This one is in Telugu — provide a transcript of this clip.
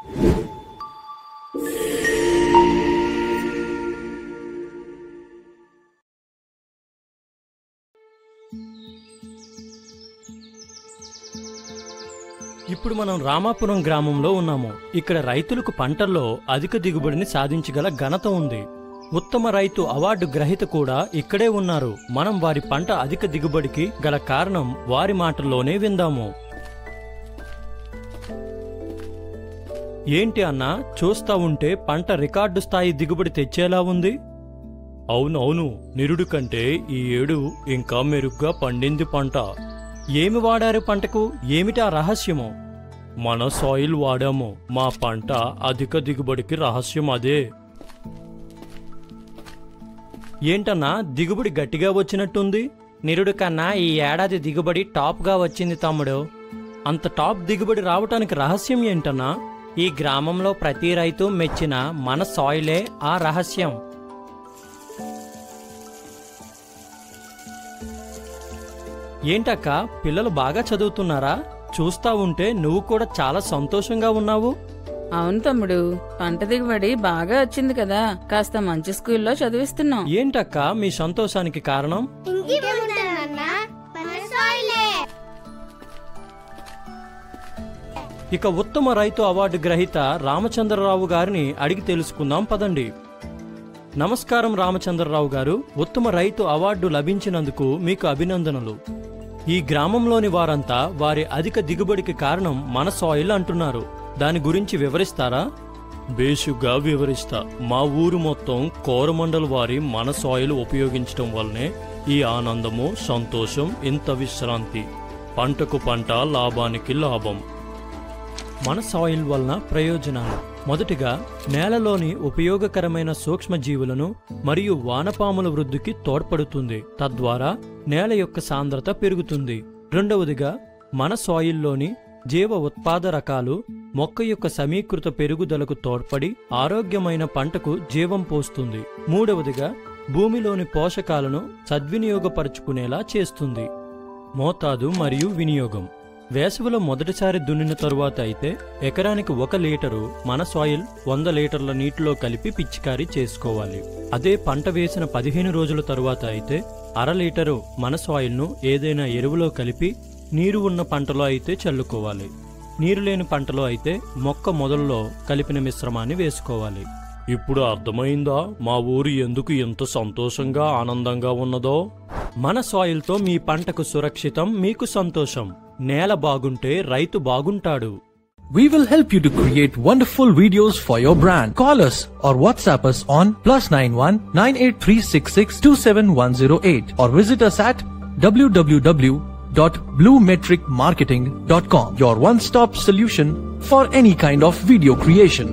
ఇప్పుడు మనం రామాపురం గ్రామంలో ఉన్నాము. ఇక్కడ రైతులకు పంటల్లో అధిక దిగుబడిని సాధించగల ఘనత ఉంది. ఉత్తమ రైతు అవార్డు గ్రహీత కూడా ఇక్కడే ఉన్నారు. మనం వారి పంట అధిక దిగుబడికి గల కారణం వారి మాటల్లోనే విందాము. ఏంటి అన్నా, చూస్తా ఉంటే పంట రికార్డు స్థాయి దిగుబడి తెచ్చేలా ఉంది. అవునవును, నిరుడు కంటే ఈ ఏడు ఇంకా మెరుగ్గా పండింది పంట. ఏమి వాడారు పంటకు? ఏమిటా రహస్యము? మన సాయిల్ వాడాము. మా పంట అధిక దిగుబడికి రహస్యం అదే. ఏంటన్నా, దిగుబడి గట్టిగా వచ్చినట్టుంది? నిరుడు కన్నా ఈ ఏడాది దిగుబడి టాప్గా వచ్చింది తమ్ముడు. అంత టాప్ దిగుబడి రావటానికి రహస్యం ఏంటన్నా? ఈ గ్రామంలో ప్రతి రైతు మెచ్చిన మన సాయిలే ఆ రహస్యం. ఏంటక్క, పిల్లలు బాగా చదువుతున్నారా? చూస్తా ఉంటే నువ్వు కూడా చాలా సంతోషంగా ఉన్నావు. అవును తమ్ముడు, పంట దిగుబడి బాగా వచ్చింది కదా, కాస్త మంచి స్కూల్లో చదివిస్తున్నాం. ఏంటక్క మీ సంతోషానికి కారణం? ఇక ఉత్తమ రైతు అవార్డు గ్రహీత రామచంద్రరావు గారిని అడిగి తెలుసుకుందాం పదండి. నమస్కారం రామచంద్రరావు గారు, ఉత్తమ రైతు అవార్డు లభించినందుకు మీకు అభినందనలు. ఈ గ్రామంలోని వారంతా వారి అధిక దిగుబడికి కారణం మన సాయిల్ అంటున్నారు. దాని గురించి వివరిస్తారా? బేషుగ్గా వివరిస్తా. మా ఊరు మొత్తం కోరమండల్ వారి మన సాయిల్ ఉపయోగించడం వల్లనే ఈ ఆనందము, సంతోషం, ఇంత విశ్రాంతి. పంటకు పంట, లాభానికి లాభం. మన సాయిల్ వలన ప్రయోజనాలు: మొదటిగా, నేలలోని ఉపయోగకరమైన సూక్ష్మజీవులను మరియు వానపాముల వృద్ధికి తోడ్పడుతుంది. తద్వారా నేల యొక్క సాంద్రత పెరుగుతుంది. రెండవదిగా, మన సాయిల్లోని జీవ ఉత్పాద రకాలు మొక్క యొక్క సమీకృత పెరుగుదలకు తోడ్పడి ఆరోగ్యమైన పంటకు జీవం పోస్తుంది. మూడవదిగా, భూమిలోని పోషకాలను సద్వినియోగపరుచుకునేలా చేస్తుంది. మోతాదు మరియు వినియోగం: వేసవిలో మొదటిసారి దున్నిన తరువాత అయితే ఎకరానికి 1 లీటరు మన సాయిల్ 100 లీటర్ల నీటిలో కలిపి పిచికారీ చేసుకోవాలి. అదే పంట వేసిన 15 రోజుల తరువాత అయితే 1/2 లీటరు మన సాయిల్ను ఏదైనా ఎరువులో కలిపి నీరు ఉన్న పంటలో అయితే చల్లుకోవాలి. నీరు లేని పంటలో అయితే మొక్క మొదల్లో కలిపిన మిశ్రమాన్ని వేసుకోవాలి. ఇప్పుడు అర్థమైందా మా ఊరు ఎందుకు ఎంత సంతోషంగా, ఆనందంగా ఉన్నదో? మన సాయిల్తో మీ పంటకు సురక్షితం, మీకు సంతోషం. నేల బాగుంటే రైతు బాగుంటాడు. We will help you to create wonderful videos for your brand. Call us or WhatsApp us on +91 98366 27108 or visit us at www.bluemetricmarketing.com. Your one-stop solution for any kind of video creation.